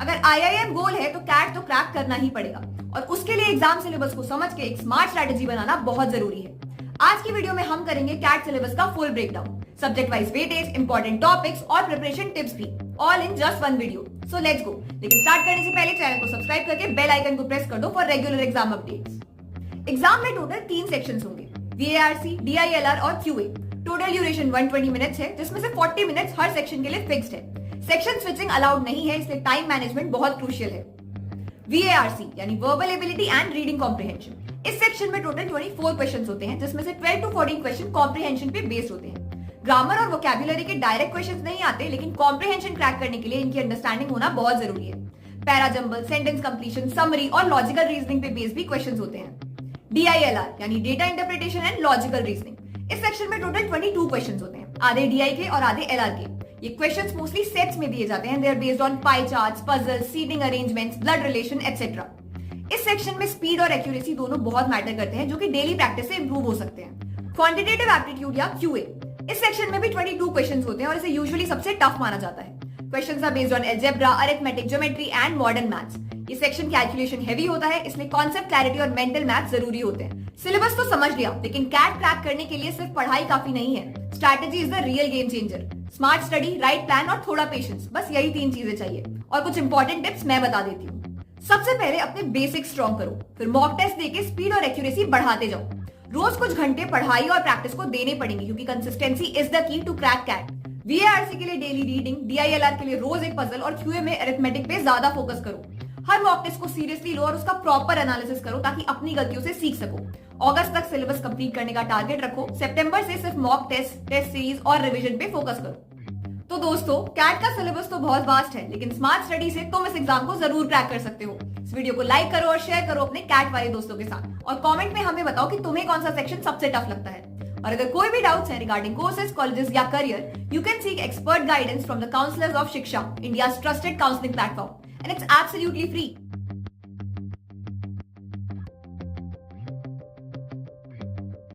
अगर आईआईएम गोल है तो कैट तो क्रैक करना ही पड़ेगा और उसके लिए एग्जाम सिलेबस को समझ के एक स्मार्ट स्ट्रेटेजी बनाना बहुत जरूरी है। आज की वीडियो में हम करेंगे कैट सिलेबस का full breakdown, subject wise weightage, important topics और प्रिपरेशन टिप्स भी, all in just one video. So let's go. लेकिन स्टार्ट करने से पहले चैनल को सब्सक्राइब करके बेल आइकन को प्रेस कर दो for regular exam updates. Exam में टोटल 3 सेक्शंस होंगे, VARC, DILR और QA। टोटल ड्यूरेशन 120 मिनट्स है, जिसमें से 40 मिनट्स हर सेक्शन के लिए फिक्स्ड है। सेक्शन स्विचिंग अलाउड नहीं है, इसलिए टाइम मैनेजमेंट बहुत क्रूशियल है। VARC यानी verbal ability and reading comprehension. इस सेक्शन में टोटल 24 क्वेश्चंस होते हैं, जिसमें से 12 to 14 क्वेश्चन कॉम्प्रिहेंशन पे बेस्ड होते हैं। ग्रामर और वोकैबुलरी के डायरेक्ट क्वेश्चंस नहीं आते, लेकिन कॉम्प्रिहेंशन क्रैक करने के लिए इनकी अंडरस्टैंडिंग होना बहुत जरूरी है। Para jumble, sentence completion, summary और लॉजिकल रीजनिंग पे बेस्ड भी क्वेश्चंस होते हैं। DILR यानी data interpretation and logical reasoning. इस सेक्शन में टोटल 22 क्वेश्चंस होते हैं, आधे DI के और आधे LR के। ये क्वेश्चंस मोस्टली सेट्स में दिए जाते हैं। They are based on pie charts, puzzles, seating arrangements, blood relation etcetera. इस सेक्शन में स्पीड और एक्यूरेसी दोनों बहुत मैटर करते हैं, जो कि डेली प्रैक्टिस से इंप्रूव हो सकते हैं। क्वांटिटेटिव एप्टीट्यूड या QA। इस सेक्शन में भी 22 क्वेश्चंस होते हैं और इसे यूजुअली सबसे टफ माना जाता है। Questions are based on algebra, arithmetic, geometry and modern maths. ये सेक्शन कैलकुलेशन हेवी होता है, इसलिए कॉन्सेप्ट क्लैरिटी और मेंटल मैथ जरूरी होते हैं। सिलेबस तो समझ लिया, लेकिन कैट क्रैक करने के लिए सिर्फ पढ़ाई काफी नहीं है। Strategy is the real game changer. Smart study, right plan और थोड़ा पेशेंस, बस यही 3 चीजें चाहिए। और कुछ इंपॉर्टेंट टिप्स मैं बता देती हूँ। सबसे पहले अपने बेसिक स्ट्रॉन्ग करो, फिर मॉक टेस्ट देके स्पीड और एक्यूरेसी बढ़ाते जाओ। रोज कुछ घंटे पढ़ाई और प्रैक्टिस को देने पड़ेंगे, क्योंकि consistency is the key to crack CAT. VARC के लिए डेली रीडिंग, DILR के लिए रोज एक पजल और QA में अरिथमेटिक पे ज्यादा फोकस करो। हर मॉक टेस्ट को सीरियसली लो और उसका प्रॉपर एनालिसिस करो, ताकि अपनी गलतियों से सीख सको। अगस्त तक सिलेबस कंप्लीट करने का टारगेट रखो। सितंबर से सिर्फ मॉक टेस्ट, टेस्ट सीरीज और रिवीजन पे फोकस करो। तो दोस्तों, कैट का सिलेबस तो बहुत वास्ट है, लेकिन स्मार्ट स्टडी से तुम इस एग्जाम को जरूर क्रैक कर सकते हो। इस वीडियो को लाइक करो और शेयर करो अपने कैट वाले दोस्तों के साथ, और कमेंट में हमें बताओ कि तुम्हें कौन सा सेक्शन सबसे टफ लगता है। और अगर कोई भी डाउट्स है रिगार्डिंग कोर्सेज, कॉलेजेस या career, you can seek expert guidance from the counsellors of Shiksha, India's trusted counselling platform, and it's absolutely free.